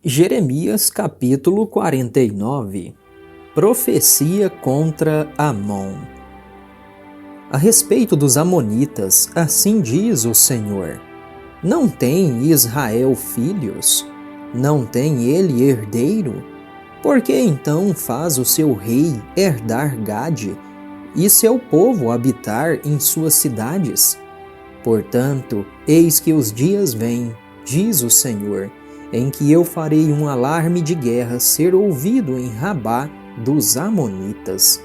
Jeremias capítulo 49. Profecia contra Amon. A respeito dos amonitas, assim diz o Senhor: não tem Israel filhos? Não tem ele herdeiro? Por que então faz o seu rei herdar Gade e seu povo habitar em suas cidades? Portanto, eis que os dias vêm, diz o Senhor, em que eu farei um alarme de guerra ser ouvido em Rabá dos amonitas,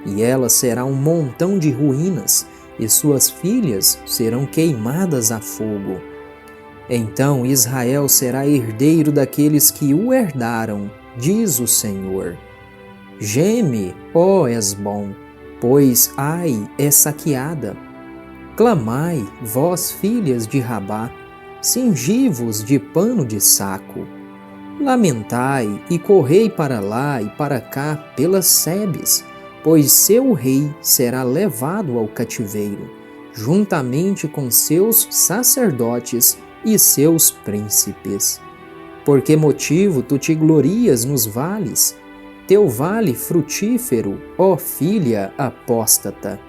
e ela será um montão de ruínas, e suas filhas serão queimadas a fogo. Então Israel será herdeiro daqueles que o herdaram, diz o Senhor. Geme, ó Hesbom, pois Ai é saqueada. Clamai, vós filhas de Rabá, cingi-vos de pano de saco. Lamentai e correi para lá e para cá pelas sebes, pois seu rei será levado ao cativeiro, juntamente com seus sacerdotes e seus príncipes. Por que motivo tu te glorias nos vales? Teu vale frutífero, ó filha apóstata,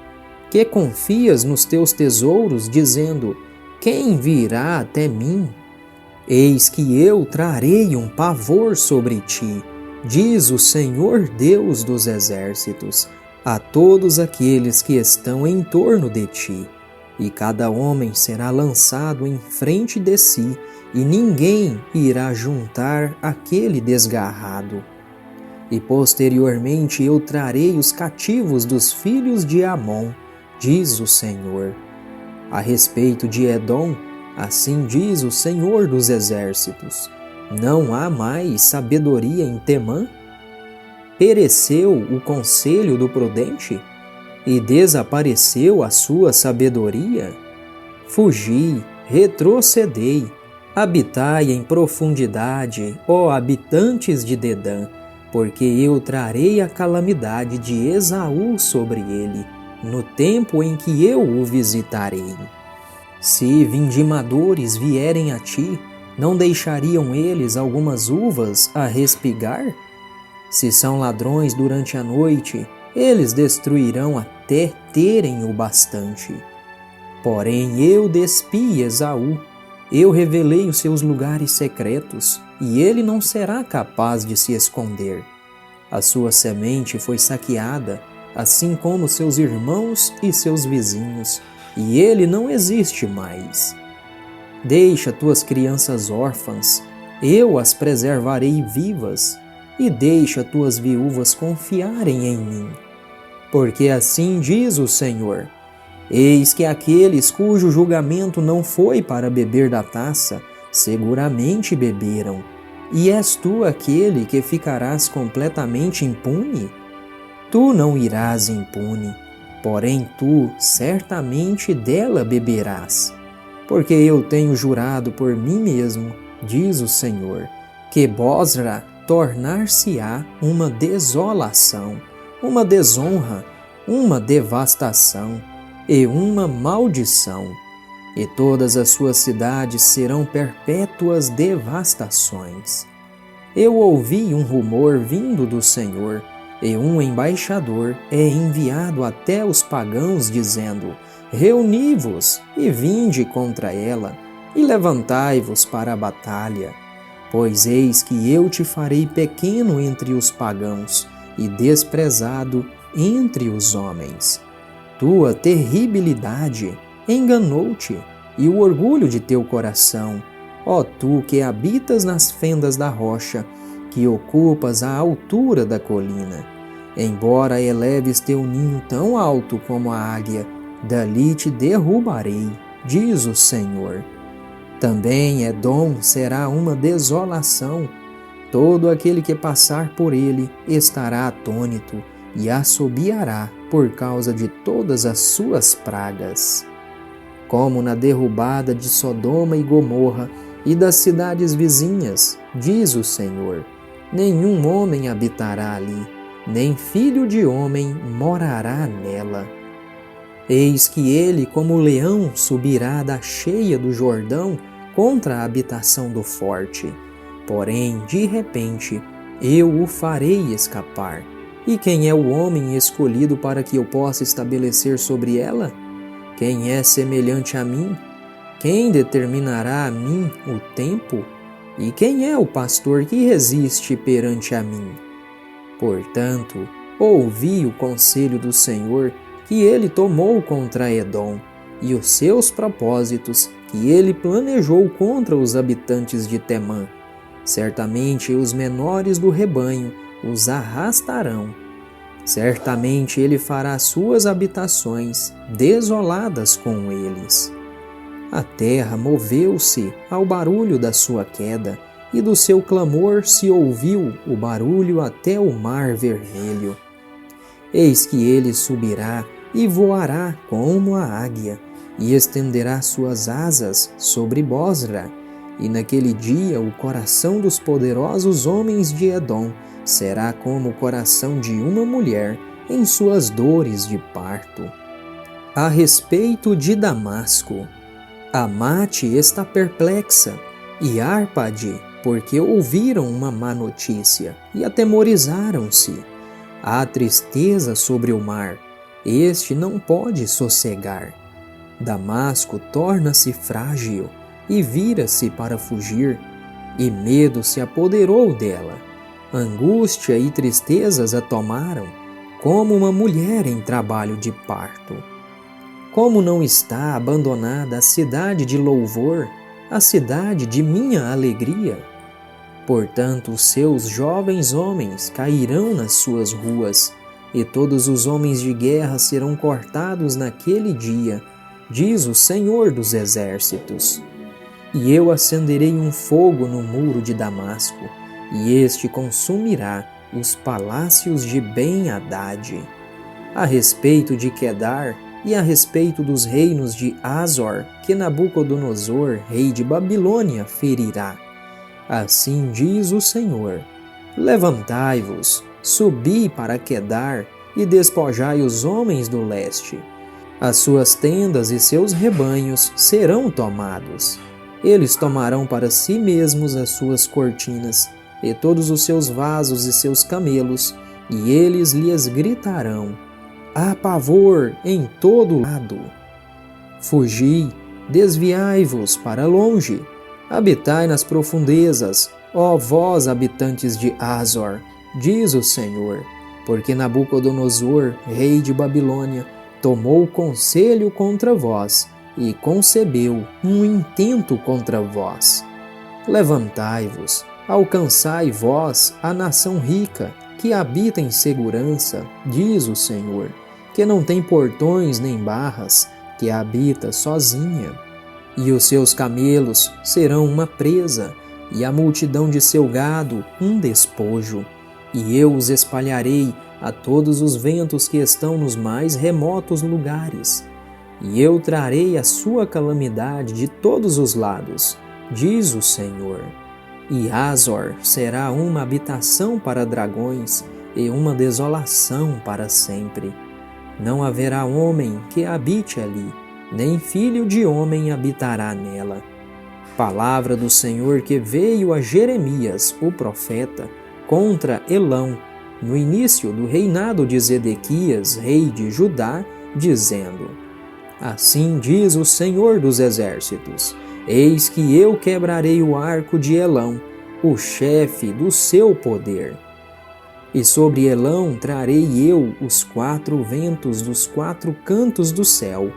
que confias nos teus tesouros, dizendo: quem virá até mim? Eis que eu trarei um pavor sobre ti, diz o Senhor Deus dos exércitos, a todos aqueles que estão em torno de ti, e cada homem será lançado em frente de si, e ninguém irá juntar aquele desgarrado. E posteriormente eu trarei os cativos dos filhos de Amon, diz o Senhor. A respeito de Edom, assim diz o Senhor dos exércitos: não há mais sabedoria em Temã? Pereceu o conselho do prudente? E desapareceu a sua sabedoria? Fugi, retrocedei, habitai em profundidade, ó habitantes de Dedã, porque eu trarei a calamidade de Esaú sobre ele, no tempo em que eu o visitarei. Se vindimadores vierem a ti, não deixariam eles algumas uvas a respigar? Se são ladrões durante a noite, eles destruirão até terem o bastante. Porém eu despi Esaú, eu revelei os seus lugares secretos, e ele não será capaz de se esconder. A sua semente foi saqueada, assim como seus irmãos e seus vizinhos, e ele não existe mais. Deixa tuas crianças órfãs, eu as preservarei vivas, e deixa tuas viúvas confiarem em mim. Porque assim diz o Senhor: eis que aqueles cujo julgamento não foi para beber da taça, seguramente beberam. E és tu aquele que ficarás completamente impune? Tu não irás impune, porém tu certamente dela beberás. Porque eu tenho jurado por mim mesmo, diz o Senhor, que Bosra tornar-se-á uma desolação, uma desonra, uma devastação e uma maldição, e todas as suas cidades serão perpétuas devastações. Eu ouvi um rumor vindo do Senhor, e um embaixador é enviado até os pagãos, dizendo: reuni-vos e vinde contra ela, e levantai-vos para a batalha. Pois eis que eu te farei pequeno entre os pagãos, e desprezado entre os homens. Tua terribilidade enganou-te, e o orgulho de teu coração, ó tu que habitas nas fendas da rocha, que ocupas a altura da colina. Embora eleves teu ninho tão alto como a águia, dali te derrubarei, diz o Senhor. Também Edom será uma desolação. Todo aquele que passar por ele estará atônito e assobiará por causa de todas as suas pragas. Como na derrubada de Sodoma e Gomorra e das cidades vizinhas, diz o Senhor, nenhum homem habitará ali, nem filho de homem morará nela. Eis que ele, como leão, subirá da cheia do Jordão contra a habitação do forte. Porém, de repente, eu o farei escapar. E quem é o homem escolhido para que eu possa estabelecer sobre ela? Quem é semelhante a mim? Quem determinará a mim o tempo? E quem é o pastor que resiste perante a mim? Portanto, ouvi o conselho do Senhor que ele tomou contra Edom, e os seus propósitos que ele planejou contra os habitantes de Temã. Certamente os menores do rebanho os arrastarão. Certamente ele fará suas habitações desoladas com eles. A terra moveu-se ao barulho da sua queda, e do seu clamor se ouviu o barulho até o mar vermelho. Eis que ele subirá e voará como a águia, e estenderá suas asas sobre Bosra. E naquele dia o coração dos poderosos homens de Edom será como o coração de uma mulher em suas dores de parto. A respeito de Damasco, Amate está perplexa, e Árpade, porque ouviram uma má notícia e atemorizaram-se. Há tristeza sobre o mar, este não pode sossegar. Damasco torna-se frágil e vira-se para fugir, e medo se apoderou dela. Angústia e tristezas a tomaram, como uma mulher em trabalho de parto. Como não está abandonada a cidade de louvor, a cidade de minha alegria? Portanto, os seus jovens homens cairão nas suas ruas, e todos os homens de guerra serão cortados naquele dia, diz o Senhor dos Exércitos. E eu acenderei um fogo no muro de Damasco, e este consumirá os palácios de Ben-Hadad. A respeito de Quedar e a respeito dos reinos de Azor, que Nabucodonosor, rei de Babilônia, ferirá. Assim diz o Senhor: levantai-vos, subi para Quedar e despojai os homens do leste. As suas tendas e seus rebanhos serão tomados. Eles tomarão para si mesmos as suas cortinas e todos os seus vasos e seus camelos, e eles lhes gritarão: há pavor em todo lado. Fugi, desviai-vos para longe, habitai nas profundezas, ó vós habitantes de Azor, diz o Senhor, porque Nabucodonosor, rei de Babilônia, tomou conselho contra vós e concebeu um intento contra vós. Levantai-vos, alcançai vós a nação rica, que habita em segurança, diz o Senhor, que não tem portões nem barras, que habita sozinha. E os seus camelos serão uma presa, e a multidão de seu gado um despojo. E eu os espalharei a todos os ventos que estão nos mais remotos lugares. E eu trarei a sua calamidade de todos os lados, diz o Senhor. E Azor será uma habitação para dragões e uma desolação para sempre. Não haverá homem que habite ali, nem filho de homem habitará nela. Palavra do Senhor que veio a Jeremias, o profeta, contra Elão, no início do reinado de Zedequias, rei de Judá, dizendo: assim diz o Senhor dos Exércitos: eis que eu quebrarei o arco de Elão, o chefe do seu poder. E sobre Elão trarei eu os 4 ventos dos 4 cantos do céu,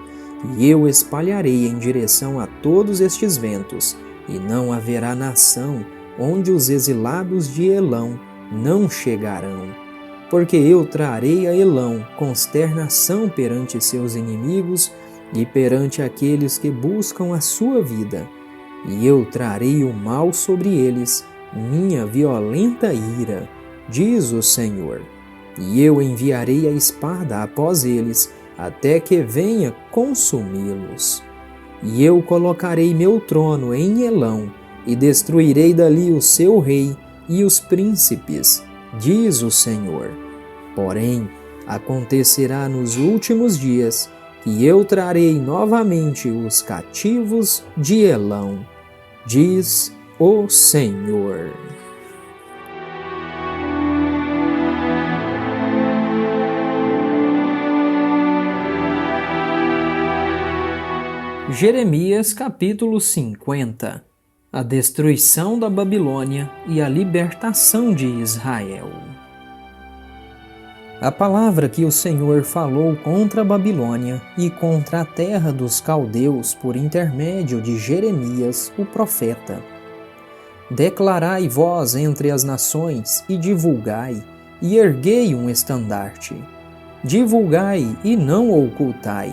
e eu espalharei em direção a todos estes ventos, e não haverá nação onde os exilados de Elão não chegarão. Porque eu trarei a Elão consternação perante seus inimigos e perante aqueles que buscam a sua vida, e eu trarei o mal sobre eles, minha violenta ira, diz o Senhor. E eu enviarei a espada após eles, até que venha consumi-los. E eu colocarei meu trono em Elão, e destruirei dali o seu rei e os príncipes, diz o Senhor. Porém, acontecerá nos últimos dias que eu trarei novamente os cativos de Elão, diz o Senhor. Jeremias capítulo 50. A destruição da Babilônia e a libertação de Israel. A palavra que o Senhor falou contra a Babilônia e contra a terra dos caldeus por intermédio de Jeremias, o profeta. Declarai vós entre as nações e divulgai, e erguei um estandarte. Divulgai e não ocultai.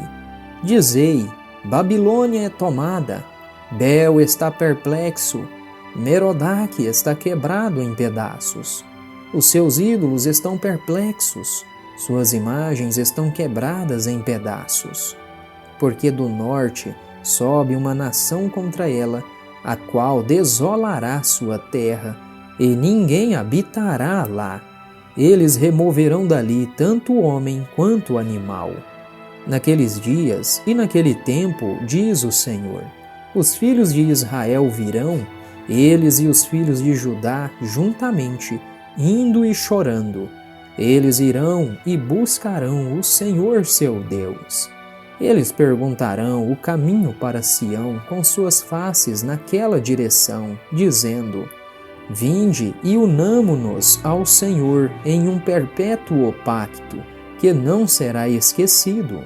Dizei: Babilônia é tomada, Bel está perplexo, Merodach está quebrado em pedaços. Os seus ídolos estão perplexos, suas imagens estão quebradas em pedaços. Porque do norte sobe uma nação contra ela, a qual desolará sua terra, e ninguém habitará lá. Eles removerão dali tanto o homem quanto o animal. Naqueles dias e naquele tempo, diz o Senhor, os filhos de Israel virão, eles e os filhos de Judá juntamente, indo e chorando. Eles irão e buscarão o Senhor seu Deus. Eles perguntarão o caminho para Sião com suas faces naquela direção, dizendo: Vinde e unamo-nos ao Senhor em um perpétuo pacto, que não será esquecido.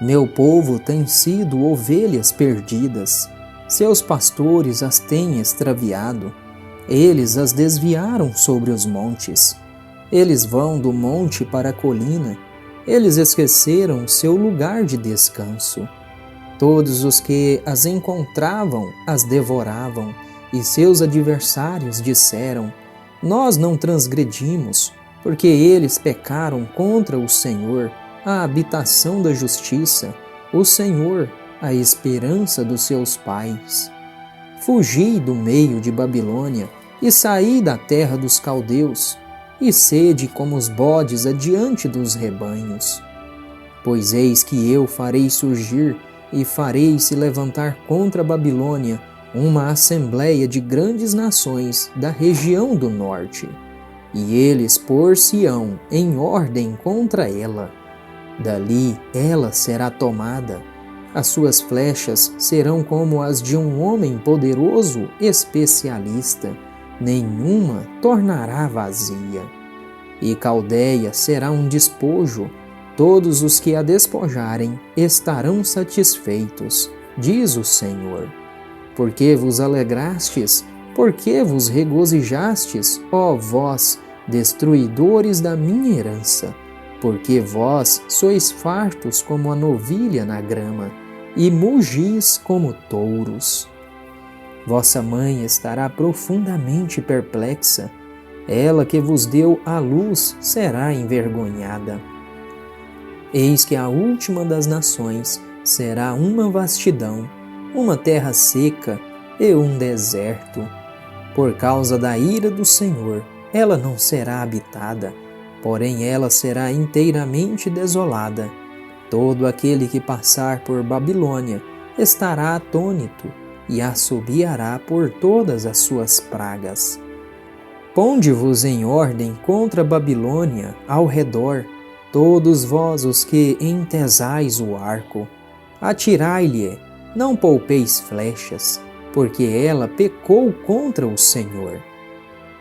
Meu povo tem sido ovelhas perdidas, seus pastores as têm extraviado. Eles as desviaram sobre os montes. Eles vão do monte para a colina. Eles esqueceram seu lugar de descanso. Todos os que as encontravam as devoravam, e seus adversários disseram: Nós não transgredimos, porque eles pecaram contra o Senhor, a habitação da justiça, o Senhor, a esperança dos seus pais. Fugi do meio de Babilônia e saí da terra dos caldeus, e sede como os bodes adiante dos rebanhos. Pois eis que eu farei surgir e farei se levantar contra a Babilônia uma assembleia de grandes nações da região do norte, e eles pôr-se-ão em ordem contra ela. Dali ela será tomada. As suas flechas serão como as de um homem poderoso especialista, nenhuma tornará vazia. E Caldeia será um despojo, todos os que a despojarem estarão satisfeitos, diz o Senhor. Porque vos alegrastes, porque vos regozijastes, ó vós, destruidores da minha herança, porque vós sois fartos como a novilha na grama, e mugis como touros. Vossa mãe estará profundamente perplexa, ela que vos deu a luz será envergonhada. Eis que a última das nações será uma vastidão, uma terra seca e um deserto. Por causa da ira do Senhor, ela não será habitada, porém ela será inteiramente desolada. Todo aquele que passar por Babilônia estará atônito e assobiará por todas as suas pragas. Ponde-vos em ordem contra a Babilônia ao redor, todos vós os que entesais o arco. Atirai-lhe, não poupeis flechas, porque ela pecou contra o Senhor.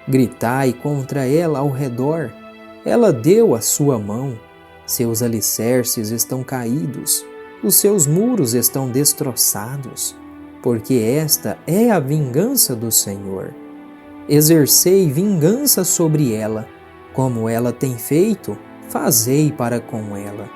Gritai contra ela ao redor, ela deu a sua mão. Seus alicerces estão caídos, os seus muros estão destroçados, porque esta é a vingança do Senhor. Exercei vingança sobre ela, como ela tem feito, fazei para com ela.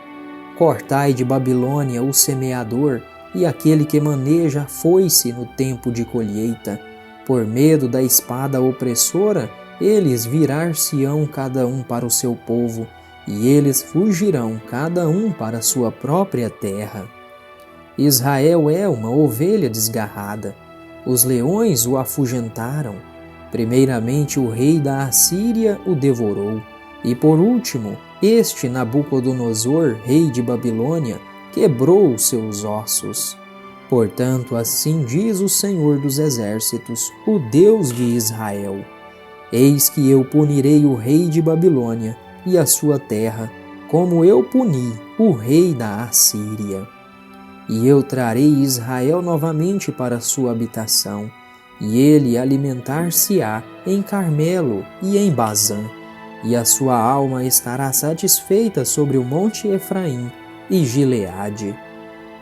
Cortai de Babilônia o semeador e aquele que maneja a foice no tempo de colheita. Por medo da espada opressora, eles virar-se-ão cada um para o seu povo, e eles fugirão cada um para a sua própria terra. Israel é uma ovelha desgarrada, os leões o afugentaram. Primeiramente o rei da Assíria o devorou, e por último, este Nabucodonosor, rei de Babilônia, quebrou os seus ossos. Portanto, assim diz o Senhor dos Exércitos, o Deus de Israel: Eis que eu punirei o rei de Babilônia e a sua terra, como eu puni o rei da Assíria. E eu trarei Israel novamente para sua habitação, e ele alimentar-se-á em Carmelo e em Bazã, e a sua alma estará satisfeita sobre o monte Efraim e Gileade.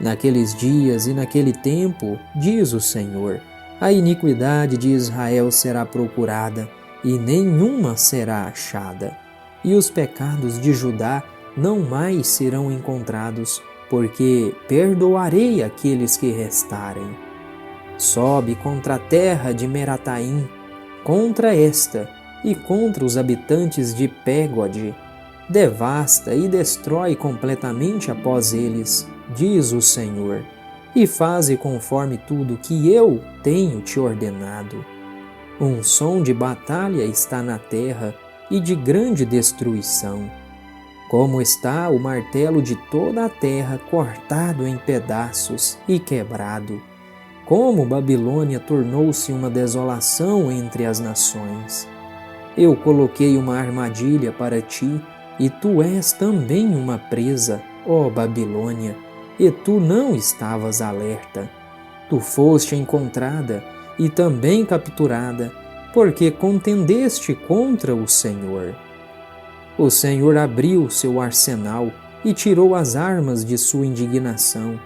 Naqueles dias e naquele tempo, diz o Senhor, a iniquidade de Israel será procurada, e nenhuma será achada. E os pecados de Judá não mais serão encontrados, porque perdoarei aqueles que restarem. Sobe contra a terra de Merataim, contra esta, e contra os habitantes de Pégode. Devasta e destrói completamente após eles, diz o Senhor, e faze conforme tudo que eu tenho te ordenado. Um som de batalha está na terra e de grande destruição. Como está o martelo de toda a terra cortado em pedaços e quebrado. Como Babilônia tornou-se uma desolação entre as nações. Eu coloquei uma armadilha para ti, e tu és também uma presa, ó Babilônia, e tu não estavas alerta. Tu foste encontrada e também capturada, porque contendeste contra o Senhor. O Senhor abriu seu arsenal e tirou as armas de sua indignação,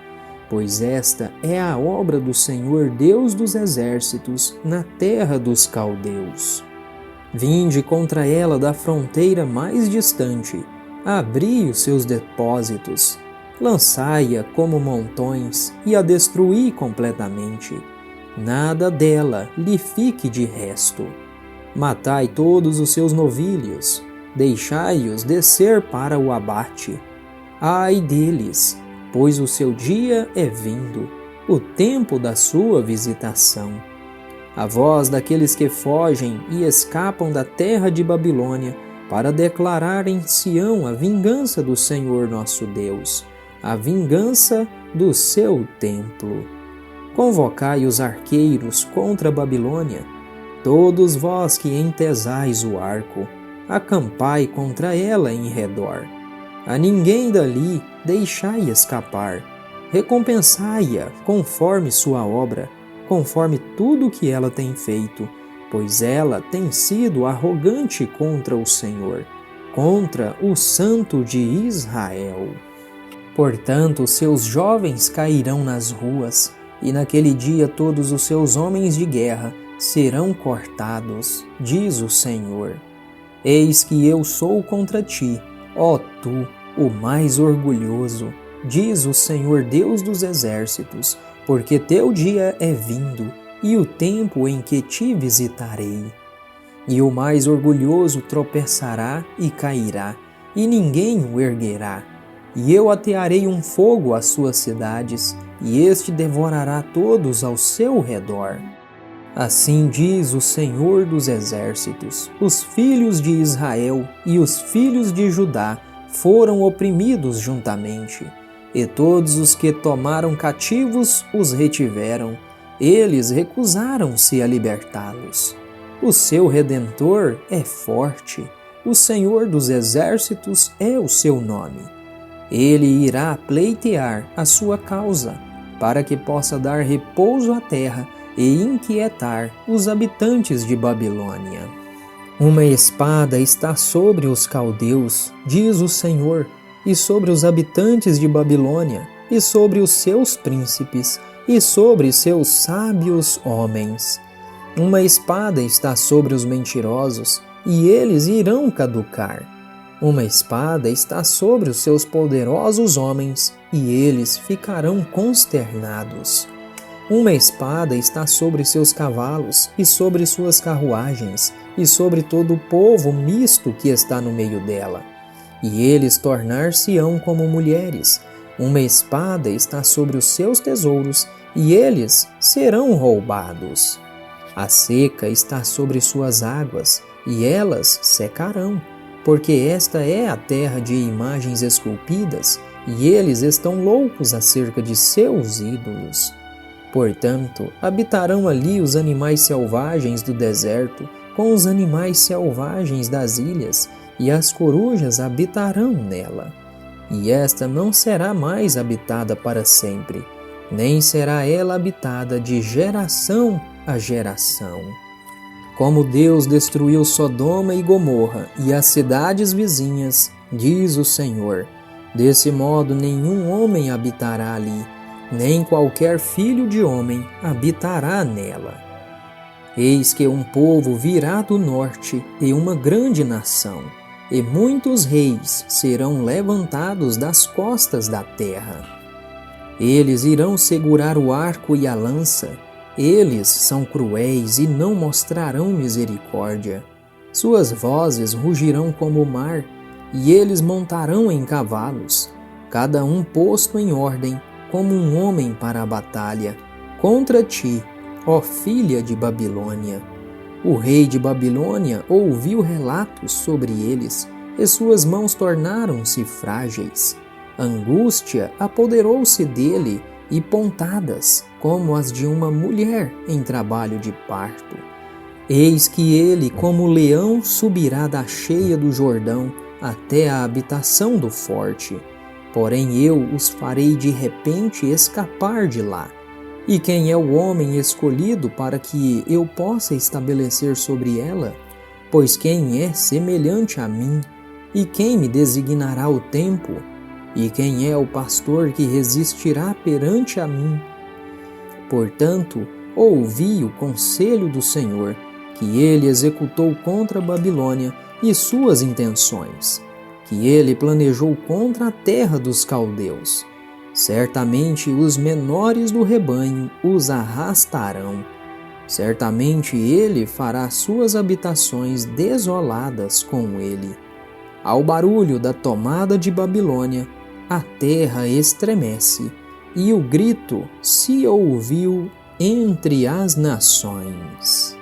pois esta é a obra do Senhor Deus dos exércitos na terra dos caldeus. Vinde contra ela da fronteira mais distante, abri os seus depósitos, lançai-a como montões e a destruí completamente. Nada dela lhe fique de resto. Matai todos os seus novilhos, deixai-os descer para o abate. Ai deles, pois o seu dia é vindo, o tempo da sua visitação. A voz daqueles que fogem e escapam da terra de Babilônia, para declarar em Sião a vingança do Senhor nosso Deus, a vingança do seu templo. Convocai os arqueiros contra a Babilônia, todos vós que entesais o arco, acampai contra ela em redor. A ninguém dali deixai escapar, recompensai-a conforme sua obra, conforme tudo que ela tem feito, pois ela tem sido arrogante contra o Senhor, contra o Santo de Israel. Portanto, seus jovens cairão nas ruas, e naquele dia todos os seus homens de guerra serão cortados, diz o Senhor. Eis que eu sou contra ti, ó tu, o mais orgulhoso, diz o Senhor Deus dos exércitos, porque teu dia é vindo, e o tempo em que te visitarei. E o mais orgulhoso tropeçará e cairá, e ninguém o erguerá. E eu atearei um fogo às suas cidades, e este devorará todos ao seu redor. Assim diz o Senhor dos exércitos: os filhos de Israel e os filhos de Judá foram oprimidos juntamente, e todos os que tomaram cativos os retiveram. Eles recusaram-se a libertá-los. O seu Redentor é forte, o Senhor dos exércitos é o seu nome. Ele irá pleitear a sua causa, para que possa dar repouso à terra e inquietar os habitantes de Babilônia. Uma espada está sobre os caldeus, diz o Senhor, e sobre os habitantes de Babilônia, e sobre os seus príncipes, e sobre seus sábios homens. Uma espada está sobre os mentirosos, e eles irão caducar. Uma espada está sobre os seus poderosos homens, e eles ficarão consternados. Uma espada está sobre seus cavalos, e sobre suas carruagens, e sobre todo o povo misto que está no meio dela. E eles tornar-se-ão como mulheres. Uma espada está sobre os seus tesouros, e eles serão roubados. A seca está sobre suas águas, e elas secarão, porque esta é a terra de imagens esculpidas, e eles estão loucos acerca de seus ídolos. Portanto, habitarão ali os animais selvagens do deserto, com os animais selvagens das ilhas, e as corujas habitarão nela. E esta não será mais habitada para sempre, nem será ela habitada de geração a geração. Como Deus destruiu Sodoma e Gomorra e as cidades vizinhas, diz o Senhor, desse modo nenhum homem habitará ali, nem qualquer filho de homem habitará nela. Eis que um povo virá do norte e uma grande nação, e muitos reis serão levantados das costas da terra. Eles irão segurar o arco e a lança. Eles são cruéis e não mostrarão misericórdia. Suas vozes rugirão como o mar, e eles montarão em cavalos, cada um posto em ordem, como um homem para a batalha, contra ti, ó filha de Babilônia. O rei de Babilônia ouviu relatos sobre eles, e suas mãos tornaram-se frágeis. Angústia apoderou-se dele, e pontadas, como as de uma mulher em trabalho de parto. Eis que ele, como leão, subirá da cheia do Jordão até a habitação do forte. Porém eu os farei de repente escapar de lá. E quem é o homem escolhido para que eu possa estabelecer sobre ela? Pois quem é semelhante a mim? E quem me designará o tempo? E quem é o pastor que resistirá perante a mim? Portanto, ouvi o conselho do Senhor, que ele executou contra a Babilônia e suas intenções, que ele planejou contra a terra dos caldeus. Certamente os menores do rebanho os arrastarão. Certamente ele fará suas habitações desoladas com ele. Ao barulho da tomada de Babilônia, a terra estremece, e o grito se ouviu entre as nações.